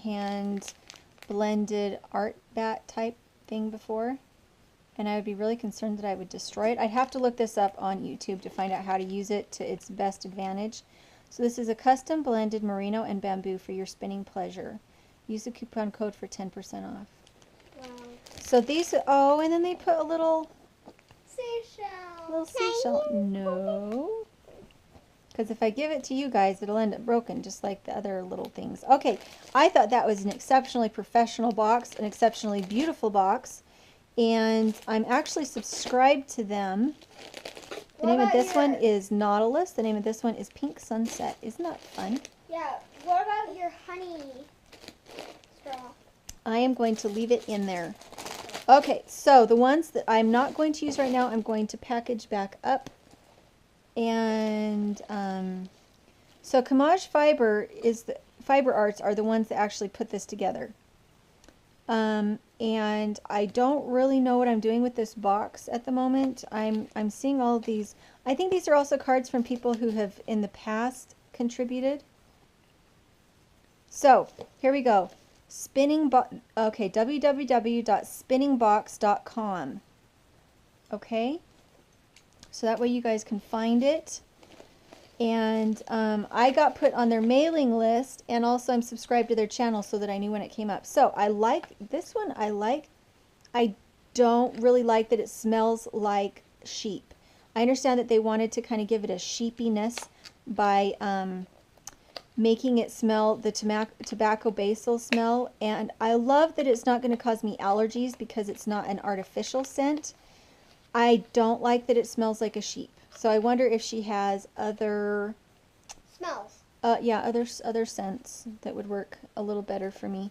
hand blended art bat type thing before, and I would be really concerned that I would destroy it. I'd have to look this up on YouTube to find out how to use it to its best advantage. So this is a custom blended merino and bamboo for your spinning pleasure. Use the coupon code for 10% off. Wow. So these, oh, and then they put a little Seashell. little seashell. No. Because if I give it to you guys, it'll end up broken, just like the other little things. Okay, I thought that was an exceptionally professional box, an exceptionally beautiful box. And I'm actually subscribed to them. The name of this one is Nautilus. The name of this one is Pink Sunset. Isn't that fun? Yeah. What about your honey straw? I am going to leave it in there. Okay, so the ones that I'm not going to use right now, I'm going to package back up. And so Kamaj Fiber is the Fiber Arts are the ones that actually put this together. And I don't really know what I'm doing with this box at the moment. I'm seeing all of these. I think these are also cards from people who have in the past contributed. So here we go. Okay, www.spinningbox.com. Okay. So that way you guys can find it. And I got put on their mailing list, and also I'm subscribed to their channel so that I knew when it came up. So I like this one. I don't really like that it smells like sheep. I understand that they wanted to kind of give it a sheepiness by making it smell the tobacco basil smell. And I love that it's not going to cause me allergies because it's not an artificial scent. I don't like that it smells like a sheep. So I wonder if she has other smells. Yeah, other scents that would work a little better for me.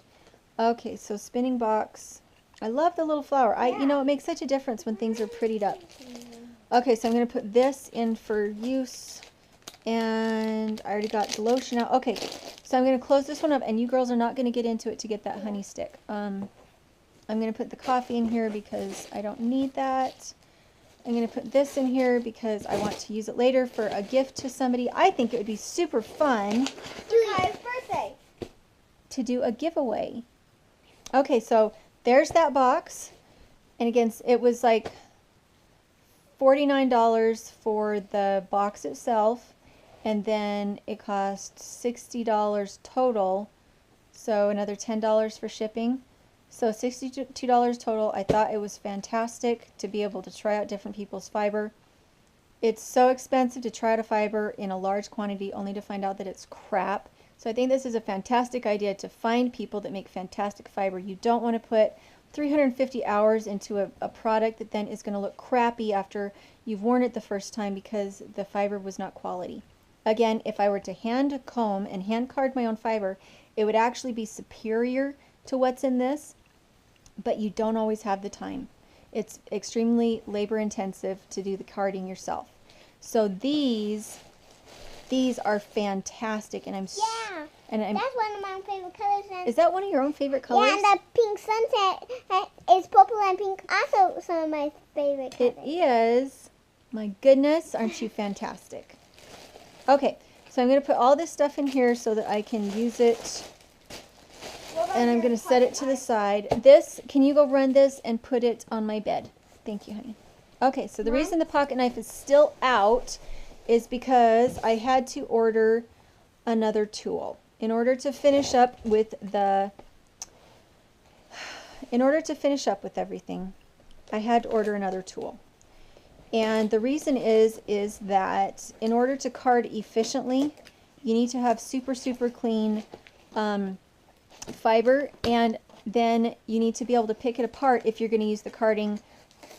Okay, so spinning box. I love the little flower. You know, it makes such a difference when things are prettied up. Okay, so I'm going to put this in for use. And I already got the lotion out. Okay, so I'm going to close this one up, and you girls are not going to get into it to get that honey stick. I'm going to put the coffee in here because I don't need that. I'm going to put this in here because I want to use it later for a gift to somebody. I think it would be super fun Kai's birthday. to do a giveaway. Okay, so there's that box. And again, it was like $49 for the box itself. And then it cost $60 total. So another $10 for shipping. So $62 total. I thought it was fantastic to be able to try out different people's fiber. It's so expensive to try out a fiber in a large quantity only to find out that it's crap. So I think this is a fantastic idea to find people that make fantastic fiber. You don't want to put 350 hours into a product that then is going to look crappy after you've worn it the first time because the fiber was not quality. Again, if I were to hand comb and hand card my own fiber, it would actually be superior to what's in this. But you don't always have the time. It's extremely labor intensive to do the carding yourself. So these are fantastic, and that's one of my favorite colors. Is that one of your own favorite colors? Yeah, and the Pink Sunset is purple and pink. Also, some of my favorite colors. It is. My goodness, aren't you fantastic? Okay, so I'm going to put all this stuff in here so that I can use it. And I'm going to set it to the side. This, can you go run this and put it on my bed? Thank you, honey. Okay, so the reason the pocket knife is still out is because I had to order another tool. In order to finish up with everything, I had to order another tool. And the reason is that in order to card efficiently, you need to have super, super clean fiber, and then you need to be able to pick it apart if you're going to use the carding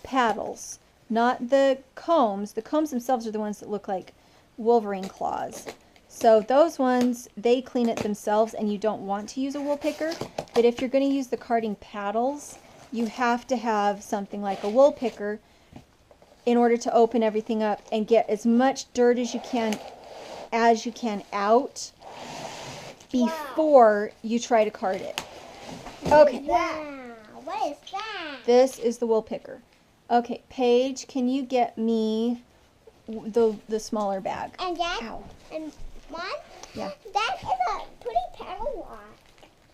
paddles, not the combs. The combs themselves are the ones that look like Wolverine claws. So those ones, they clean it themselves, and you don't want to use a wool picker. But if you're going to use the carding paddles, you have to have something like a wool picker in order to open everything up and get as much dirt as you can out before you try to card it. Okay. Wow, what is that? This is the wool picker. Okay, Paige, can you get me the smaller bag? And Dad, Ow. and Mom, Yeah. that is a pretty paddle lot.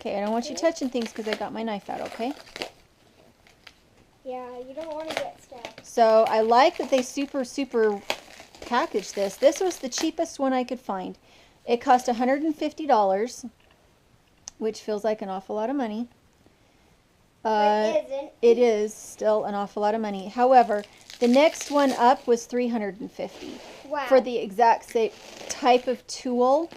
Okay, I don't want you touching things because I got my knife out, okay? Yeah, you don't want to get stabbed. So I like that they super packaged this. This was the cheapest one I could find. It cost $150, which feels like an awful lot of money. But it isn't. It is still an awful lot of money. However, the next one up was $350 Wow. for the exact same type of tool.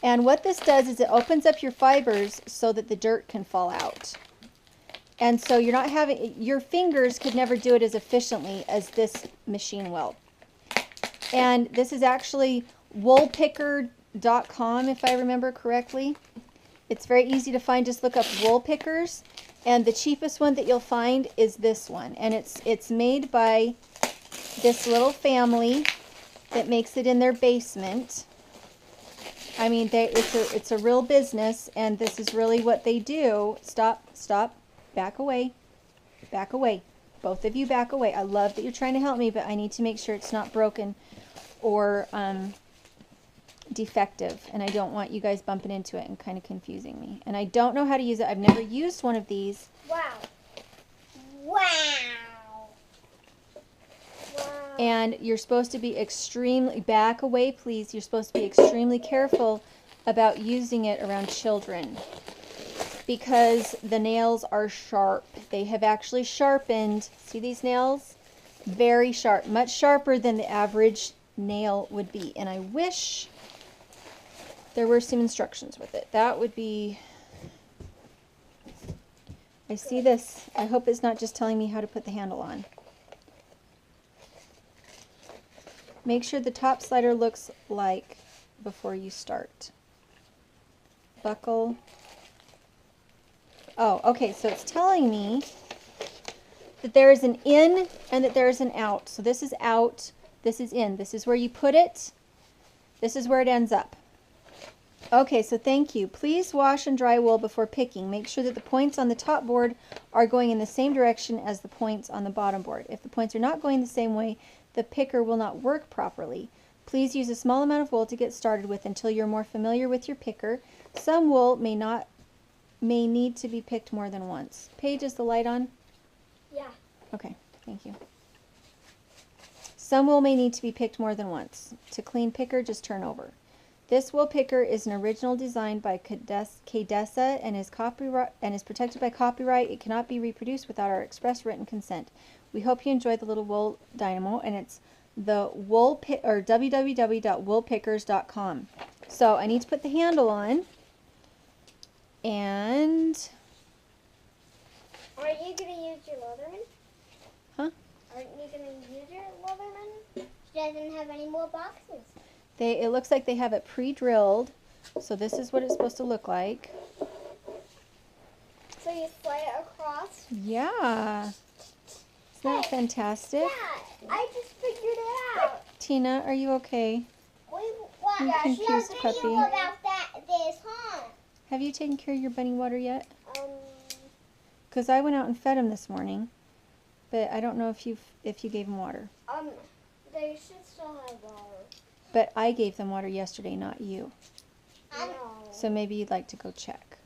And what this does is it opens up your fibers so that the dirt can fall out. And so you're not having, your fingers could never do it as efficiently as this machine will. And this is actually woolpicker.com, if I remember correctly. It's very easy to find. Just look up wool pickers. And the cheapest one that you'll find is this one. And it's made by this little family that makes it in their basement. I mean, it's a real business, and this is really what they do. Stop. Back away. Back away. Both of you back away. I love that you're trying to help me, but I need to make sure it's not broken or defective, and I don't want you guys bumping into it and kind of confusing me. And I don't know how to use it. I've never used one of these. Wow. Wow. And you're supposed to be extremely, back away please, you're supposed to be extremely careful about using it around children because the nails are sharp. They have actually sharpened. See these nails? Very sharp, much sharper than the average nail would be. And I wish there were some instructions with it. That would be, I see this. I hope it's not just telling me how to put the handle on. Make sure the top slider looks like before you start. Buckle. Oh, okay, so it's telling me that there is an in and that there is an out. So this is out, this is in. This is where you put it. This is where it ends up. Okay, so thank you. Please wash and dry wool before picking. Make sure that the points on the top board are going in the same direction as the points on the bottom board. If the points are not going the same way, the picker will not work properly. Please use a small amount of wool to get started with until you're more familiar with your picker. Some wool may need to be picked more than once. Paige, is the light on? Yeah. Okay, thank you. Some wool may need to be picked more than once. To clean picker, just turn over. This wool picker is an original design by Cadesa and is protected by copyright. It cannot be reproduced without our express written consent. We hope you enjoy the little wool dynamo, and it's the www.woolpickers.com. So I need to put the handle on, and Aren't you gonna use your Leatherman? Huh? Aren't you gonna use your Leatherman? She doesn't have any more boxes. it looks like they have it pre-drilled. So this is what it's supposed to look like. So you slide it across? Yeah. Isn't that fantastic? Yeah, I just figured it out. Tina, are you okay? Yeah, she has confused a puppy. video about this, huh? Have you taken care of your bunny water yet? Um, Because I went out and fed him this morning, but I don't know if you gave him water. they should still have water. But I gave them water yesterday, not you. No. So maybe you'd like to go check.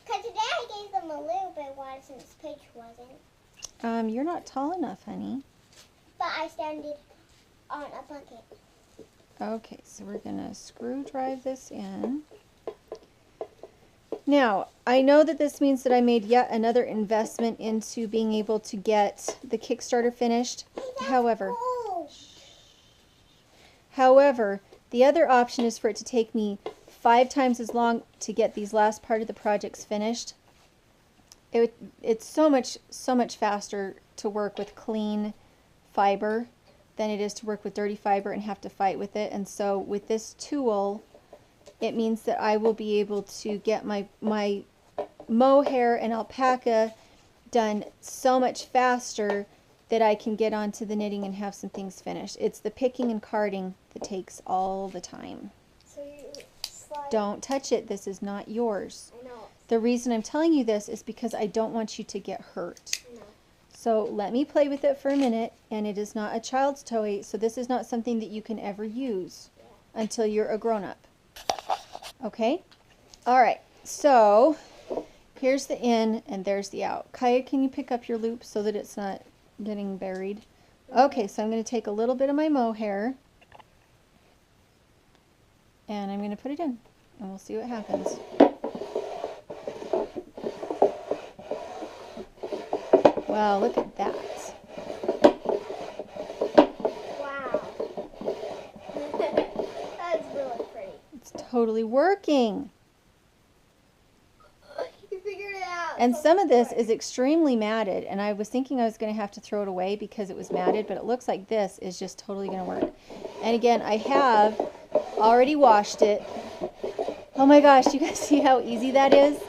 Because today I gave them a little bit of water since Paige wasn't. You're not tall enough, honey. But I standed on a bucket. Okay, so we're gonna screw drive this in. Now, I know that this means that I made yet another investment into being able to get the Kickstarter finished. However, the other option is for it to take me 5 times as long to get these last part of the projects finished. It's so much faster to work with clean fiber than it is to work with dirty fiber and have to fight with it. And so with this tool, it means that I will be able to get my mohair and alpaca done so much faster that I can get onto the knitting and have some things finished. It's the picking and carding that takes all the time. So you slide. Don't touch it. This is not yours. I know. The reason I'm telling you this is because I don't want you to get hurt. I know. So let me play with it for a minute, and it is not a child's toy, so this is not something that you can ever use until you're a grown-up. Okay? All right. so here's the in and there's the out. Kaya, can you pick up your loop so that it's not getting buried? Okay, so I'm going to take a little bit of my mohair and I'm going to put it in and we'll see what happens. Wow, look at that. Wow. That's really pretty. It's totally working. You figured it out. And so some of this quick. is extremely matted, and I was thinking I was going to have to throw it away because it was matted, but it looks like this is just totally going to work. And again, I have already washed it. Oh my gosh, you guys see how easy that is?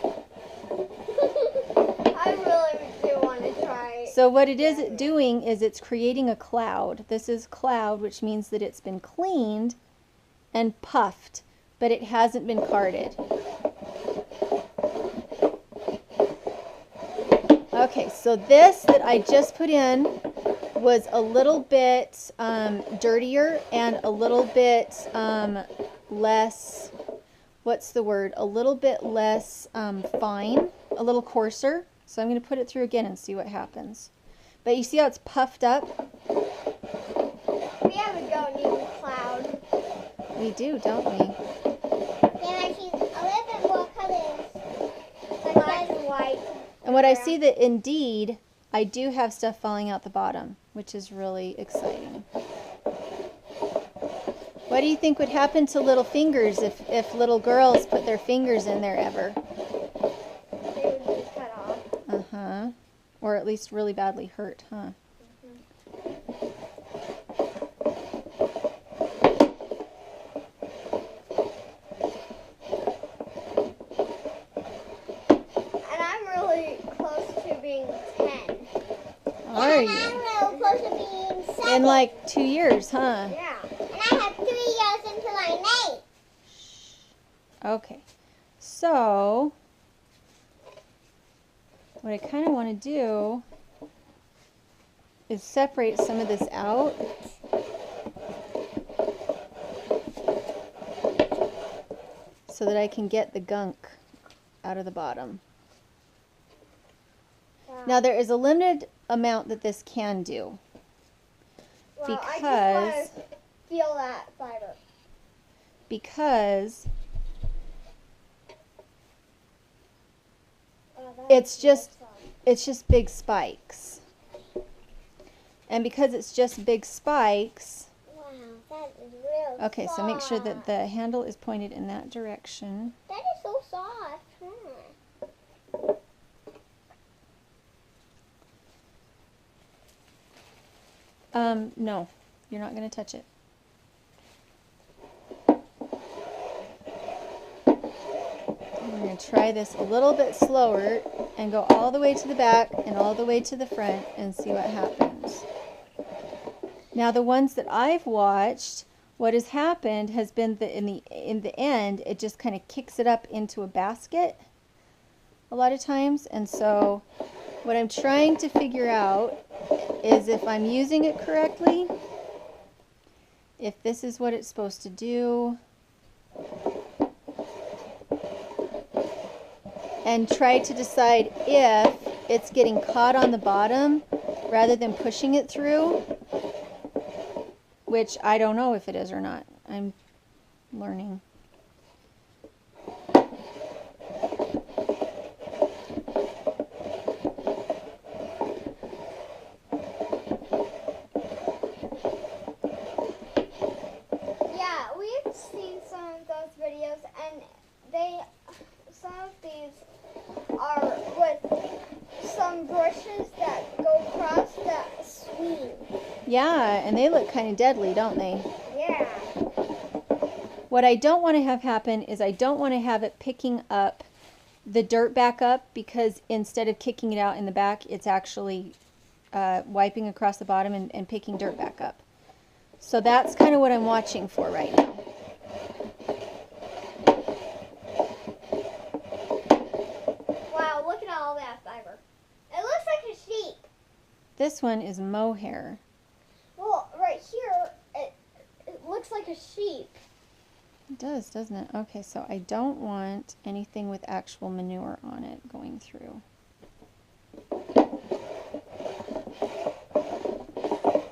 I really do want to try. So what it is doing is it's creating a cloud. This is cloud, which means that it's been cleaned and puffed, but it hasn't been carded. Okay, so this that I just put in was a little bit dirtier and a little bit less, what's the word? A little bit less fine, a little coarser. So I'm going to put it through again and see what happens. But you see how it's puffed up? We have a goat named Cloud. We do, don't we? Yeah, she's a little bit more colors. Like black and white. And what I see that indeed, I do have stuff falling out the bottom, which is really exciting. What do you think would happen to little fingers if little girls put their fingers in there ever? They would be cut off. Uh-huh. Or at least really badly hurt, huh? And I'm really close to being 10. Are And you? I'm real close to being 7. In like 2 years, huh? Yeah. And I have 3 years until I'm 8. Okay. So, what I kind of want to do is separate some of this out. So that I can get the gunk out of the bottom. Wow. Now there is a limited amount that this can do. Well, I because- just want to feel that fiber. Because Oh, that It's is just- so soft. it's just big spikes. And because it's just big spikes, Wow, that is real okay, so make sure that soft. the handle is pointed in that direction. That is so soft. Huh? No, you're not going to touch it. I'm going to try this a little bit slower and go all the way to the back and all the way to the front and see what happens. Now the ones that I've watched, what has happened has been that in the end it just kind of kicks it up into a basket a lot of times. And so what I'm trying to figure out is if I'm using it correctly, if this is what it's supposed to do, and try to decide if it's getting caught on the bottom rather than pushing it through, which I don't know if it is or not. I'm learning. Yeah, we've seen some of those videos, and some of these are with some brushes that go across that swing. Yeah, and they look kind of deadly, don't they? Yeah. What I don't want to have happen is I don't want to have it picking up the dirt back up, because instead of kicking it out in the back, it's actually wiping across the bottom and picking dirt back up. So that's kind of what I'm watching for right now. Wow, look at all that fiber. It looks like a sheep. This one is mohair. Well, right here, it looks like a sheep. It does, doesn't it? Okay, so I don't want anything with actual manure on it going through.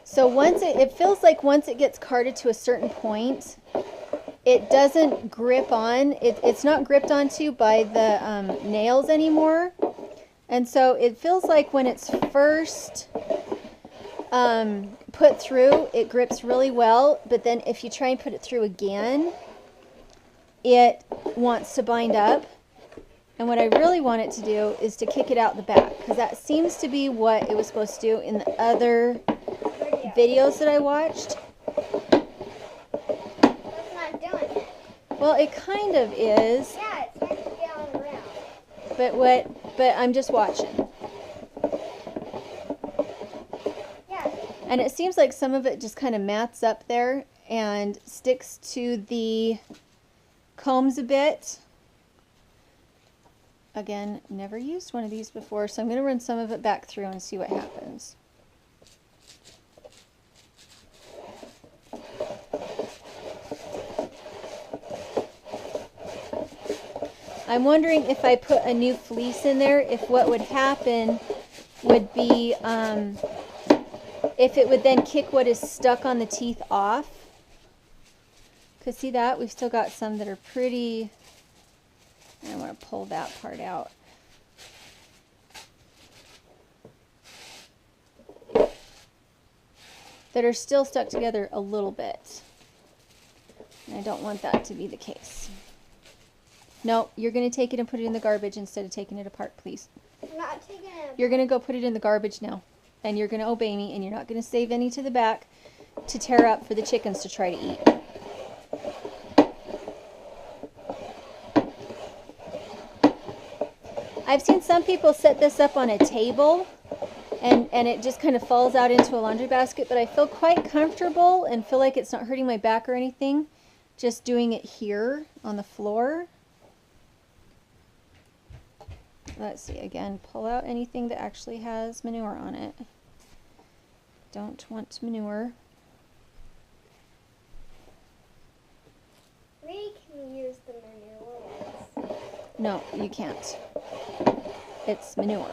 So once it feels like once it gets carted to a certain point, it doesn't grip on. It's not gripped onto by the nails anymore. And so it feels like when it's first put through, it grips really well. But then if you try and put it through again, it wants to bind up. And what I really want it to do is to kick it out the back, because that seems to be what it was supposed to do in the other videos that I watched. That's not doing it. Well, it kind of is. Yeah, it's meant to be all around. But I'm just watching. Yeah. And it seems like some of it just kind of mats up there and sticks to the combs a bit. Again, never used one of these before, so I'm going to run some of it back through and see what happens. I'm wondering if I put a new fleece in there, if what would happen would be, if it would then kick what is stuck on the teeth off. Because see that? We've still got some that are pretty, I want to pull that part out. That are still stuck together a little bit. And I don't want that to be the case. No, you're going to take it and put it in the garbage instead of taking it apart, please. I'm not taking it. You're going to go put it in the garbage now. And you're going to obey me, and you're not going to save any to the back to tear up for the chickens to try to eat. I've seen some people set this up on a table and it just kind of falls out into a laundry basket, but I feel quite comfortable and feel like it's not hurting my back or anything just doing it here on the floor. Let's see, again, pull out anything that actually has manure on it. Don't want manure. We can use the manure ones. No, you can't. It's manure.